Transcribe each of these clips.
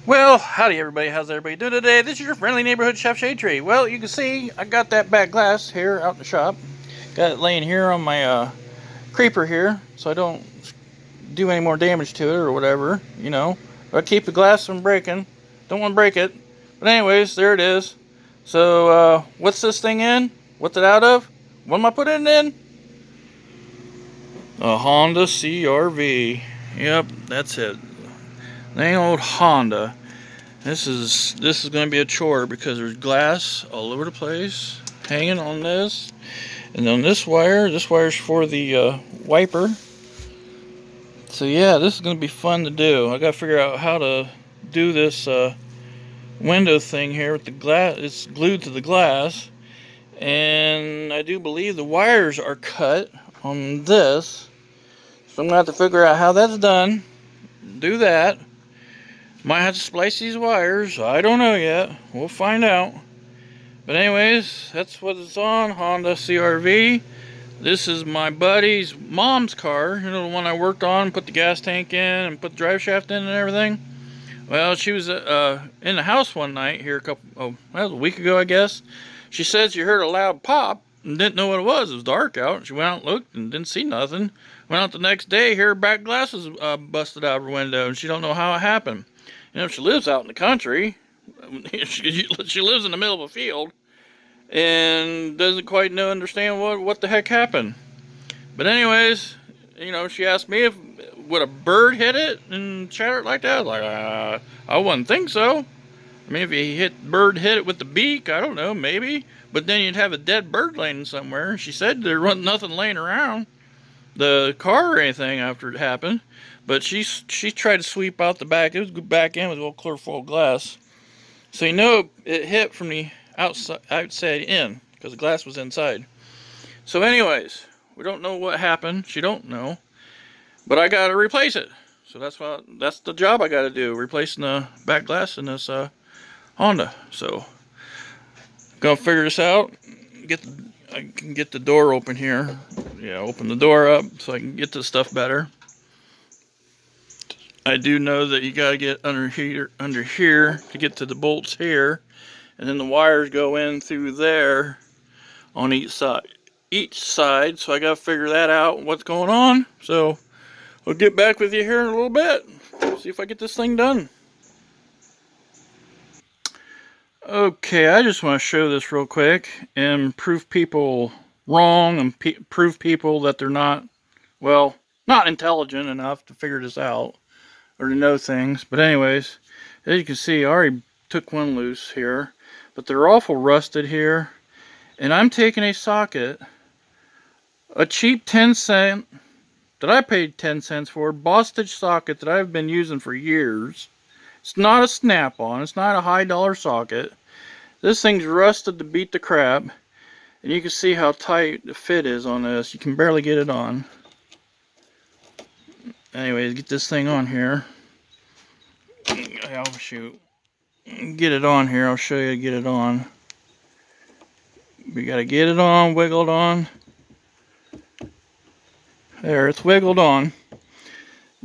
Well, howdy everybody, how's everybody doing today? This is your friendly neighborhood chef Shade Tree. Well, you can see I got that back glass here out in the shop. Got it laying here on my creeper here, so I don't do any more damage to it or whatever, you know. But I keep the glass from breaking. Don't want to break it. But anyways, there it is. So, what's this thing in? What's it out of? What am I putting it in? A Honda CR-V. Yep, that's it. Dang old Honda. This is going to be a chore because there's glass all over the place hanging on this, and on this wire. This wire's for the wiper. So yeah, this is going to be fun to do. I got to figure out how to do this window thing here with the glass. It's glued to the glass, and I do believe the wires are cut on this. So I'm going to have to figure out how that's done. Do that. Might have to splice these wires. I don't know yet. We'll find out. But anyways, that's what it's on. Honda CR-V. This is my buddy's mom's car. You know, the one I worked on, put the gas tank in and put the drive shaft in and everything. Well, she was in the house one night here a week ago, I guess. She said she heard a loud pop and didn't know what it was. It was dark out. She went out and looked and didn't see nothing. Went out the next day, her back glass was busted out of her window, and she don't know how it happened. You know, she lives out in the country. She lives in the middle of a field and doesn't quite understand what the heck happened. But anyways, you know, she asked me if would a bird hit it and shatter it like that. I was like, I wouldn't think so. I mean, if you bird hit it with the beak, I don't know, maybe. But then you'd have a dead bird laying somewhere. She said there wasn't nothing laying around the car or anything after it happened. But she tried to sweep out the back. It was back in with all clear full glass. So you know it hit from the outside in because the glass was inside. So anyways, we don't know what happened. She don't know. But I got to replace it. So that's the job I got to do, replacing the back glass in this Honda. So gonna figure this out. I can get the door open here. Yeah, open the door up so I can get this stuff better. I do know that you gotta get under here to get to the bolts here, and then the wires go in through there on each side. So I gotta figure that out, what's going on. So I'll get back with you here in a little bit. See if I get this thing done. Okay, I just want to show this real quick and prove people wrong and prove people that they're not intelligent enough to figure this out or to know things. But anyways, as you can see, I already took one loose here, but they're awful rusted here. And I'm taking a socket, a cheap 10-cent that I paid 10 cents for, Bostitch socket that I've been using for years. It's not a snap-on. It's not a high-dollar socket. This thing's rusted to beat the crap. And you can see how tight the fit is on this. You can barely get it on. Anyways, get this thing on here. Oh, shoot. Get it on here. I'll show you how to get it on. We got to get it on, wiggle it on. There, it's wiggled on.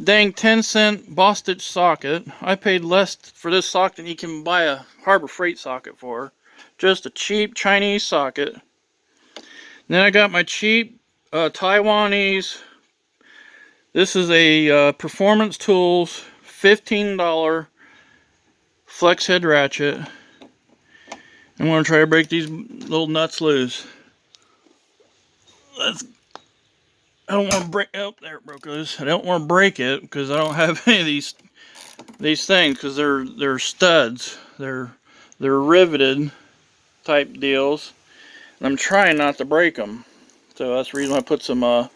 Dang 10-cent Bostitch socket. I paid less for this socket than you can buy a Harbor Freight socket for. Just a cheap Chinese socket. Then I got my cheap Taiwanese. This is a Performance Tools $15 flex head ratchet. I'm going to try to break these little nuts loose. I don't want to break. Oh, there it broke loose. I don't want to break it because I don't have any of these things because they're studs. They're riveted type deals, and I'm trying not to break them. So that's the reason I put some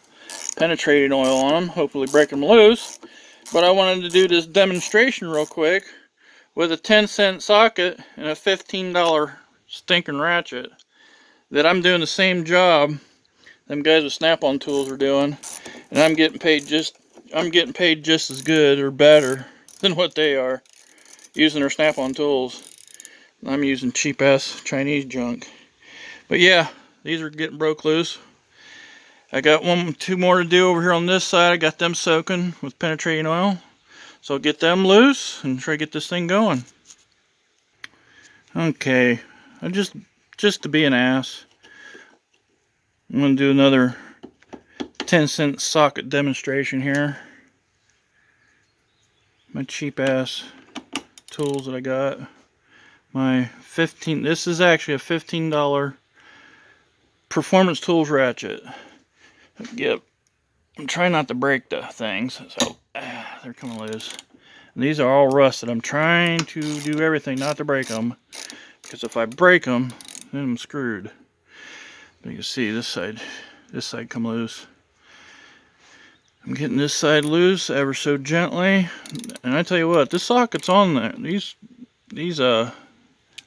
penetrating oil on them. Hopefully break them loose. But I wanted to do this demonstration real quick with a 10-cent socket and a $15 stinking ratchet. That I'm doing the same job them guys with Snap-on tools are doing, and I'm getting paid just as good or better than what they are using their Snap-on tools. I'm using cheap-ass Chinese junk. But yeah, these are getting broke loose. I got two more to do over here on this side. I got them soaking with penetrating oil. So get them loose and try to get this thing going. Okay, I just to be an ass, I'm gonna do another 10-cent socket demonstration here. My cheap ass tools that I got. My this is actually a $15 Performance Tools ratchet. Yep. I'm trying not to break the things, so they're coming loose. And these are all rusted. I'm trying to do everything not to break them, because if I break them, then I'm screwed. But you can see this side come loose. I'm getting this side loose ever so gently. And I tell you what, this socket's on there. These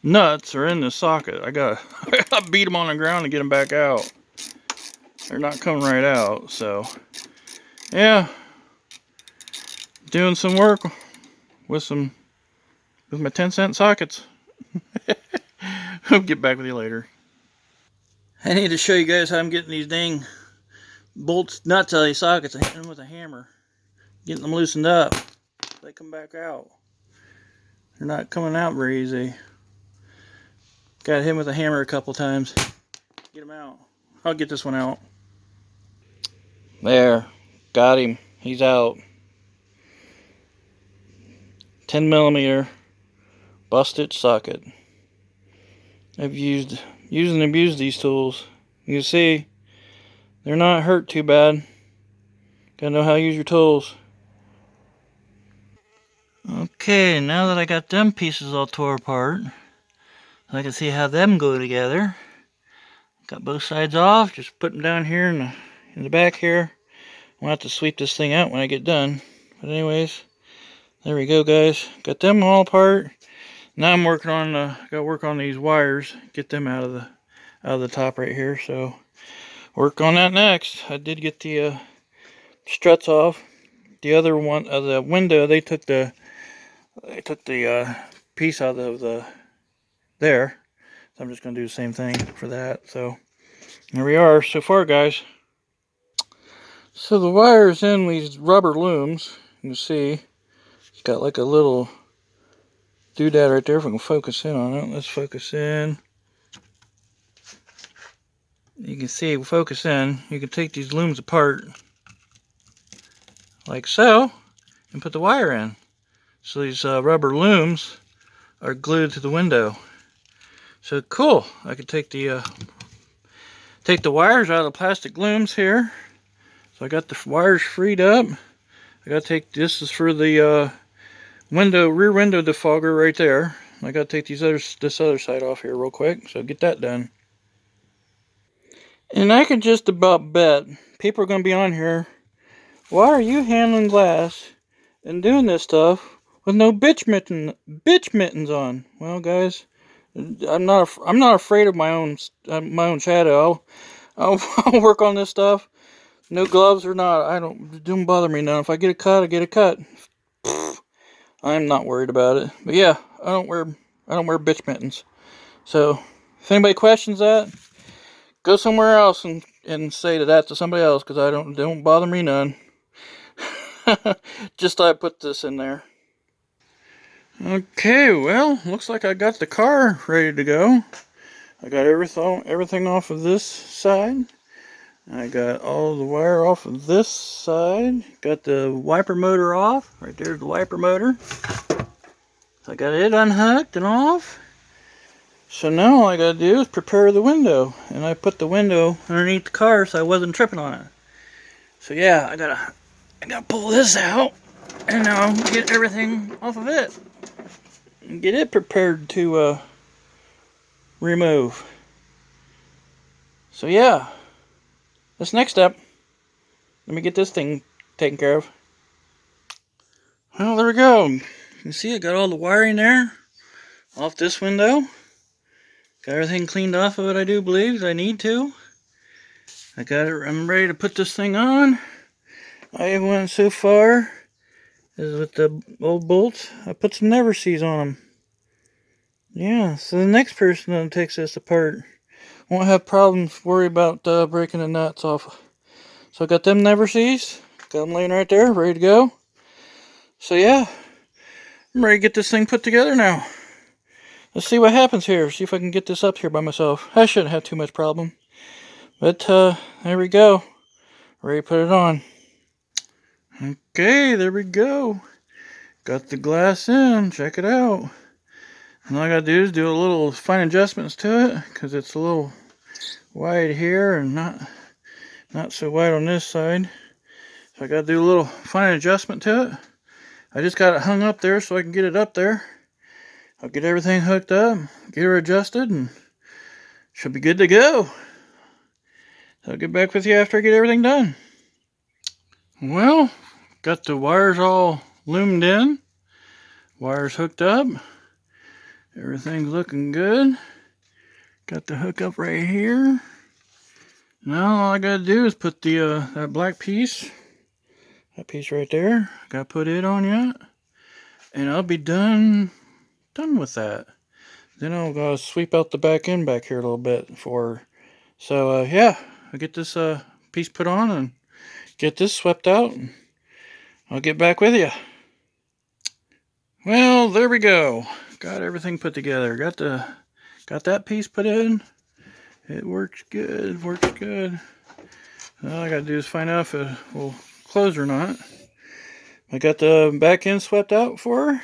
nuts are in the socket. I gotta beat them on the ground to get them back out. They're not coming right out, so yeah. Doing some work with my 10-cent sockets. I'll get back with you later. I need to show you guys how I'm getting these dang bolts, nuts out of these sockets. I'm hitting them with a hammer, getting them loosened up. They come back out. They're not coming out very easy. Got to hit him with a hammer a couple times. Get him out. I'll get this one out. There. Got him. He's out. 10mm busted socket. I've used and abused these tools. You can see they're not hurt too bad. Gotta know how to use your tools. Okay, now that I got them pieces all tore apart, I can see how them go together. Got both sides off. Just put them down here in the back here. I'll have to sweep this thing out when I get done. But anyways, there we go, guys. Got them all apart. Now I'm working on got to work on these wires. Get them out of the top right here. So work on that next. I did get the struts off. The other one, the window, they took the piece out of there. So I'm just gonna do the same thing for that. So here we are so far, guys. So the wire's in these rubber looms. You can see it's got like a little doodad right there. If we can focus in on it, let's focus in. You can see, focus in. You can take these looms apart like so and put the wire in. So these rubber looms are glued to the window. So cool. I could take the wires out of the plastic looms here. So I got the wires freed up. I gotta take, this is for the rear window defogger right there. I gotta take this other side off here real quick. So get that done. And I can just about bet people are gonna be on here. Why are you handling glass and doing this stuff with no bitch mittens on? Well, guys, I'm not afraid of my own shadow. I'll work on this stuff. No gloves or not, it don't bother me now. If I get a cut, I get a cut. I'm not worried about it. But yeah, I don't wear bitch mittens. So if anybody questions that, go somewhere else and say that to somebody else, because I don't bother me none. Just thought I'd put this in there. Okay, well, looks like I got the car ready to go. I got everything off of this side. I got all the wire off of this side. Got the wiper motor off. Right there's the wiper motor. So I got it unhooked and off. So now all I gotta do is prepare the window. And I put the window underneath the car so I wasn't tripping on it. So yeah, I gotta pull this out and now get everything off of it. And get it prepared to remove. So yeah. This next step, let me get this thing taken care of. Well, there we go. You can see I got all the wiring there off this window. Got everything cleaned off of it, I do believe, I need to. I got it, I'm ready to put this thing on. I went so far as with the old bolts, I put some never sees on them. Yeah, so the next person that takes this apart won't have problems worry about breaking the nuts off. So I got them never sees. Got them laying right there, ready to go. So yeah, I'm ready to get this thing put together now. Let's see what happens here. See if I can get this up here by myself. I shouldn't have too much problem. But there we go. Ready to put it on. Okay, there we go. Got the glass in. Check it out. And all I gotta do is do a little fine adjustments to it, because it's a little wide here and not so wide on this side. So I gotta do a little fine adjustment to it. I just got it hung up there so I can get it up there. I'll get everything hooked up, get her adjusted, and she'll be good to go. So I'll get back with you after I get everything done. Well, got the wires all loomed in. Wires hooked up. Everything's looking good. Got the hook up right here. Now all I gotta do is put the that black piece, that piece right there, gotta put it on yet, and I'll be done with that. Then I'll go sweep out the back end back here a little bit for. So yeah, I'll get this piece put on and get this swept out, and I'll get back with you. Well, there we go. Got everything put together. Got that piece put in. It works good. Works good. All I gotta do is find out if it will close or not. I got the back end swept out for her.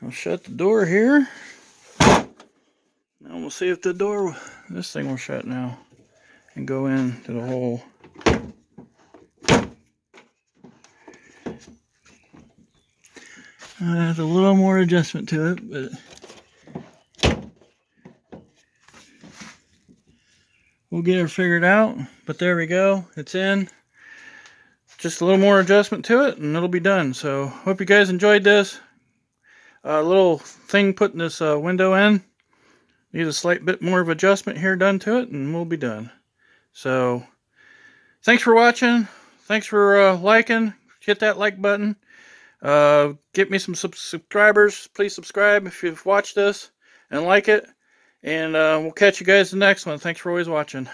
I'll shut the door here. Now we'll see if this thing will shut now and go into the hole. There's a little more adjustment to it, but we'll get it figured out. But there we go. It's in. Just a little more adjustment to it and it'll be done. So hope you guys enjoyed this. Little thing putting this window in. Need a slight bit more of adjustment here done to it and we'll be done. So thanks for watching. Thanks for liking. Hit that like button. Get me some subscribers. Please subscribe if you've watched this and like it. And we'll catch you guys in the next one. Thanks for always watching.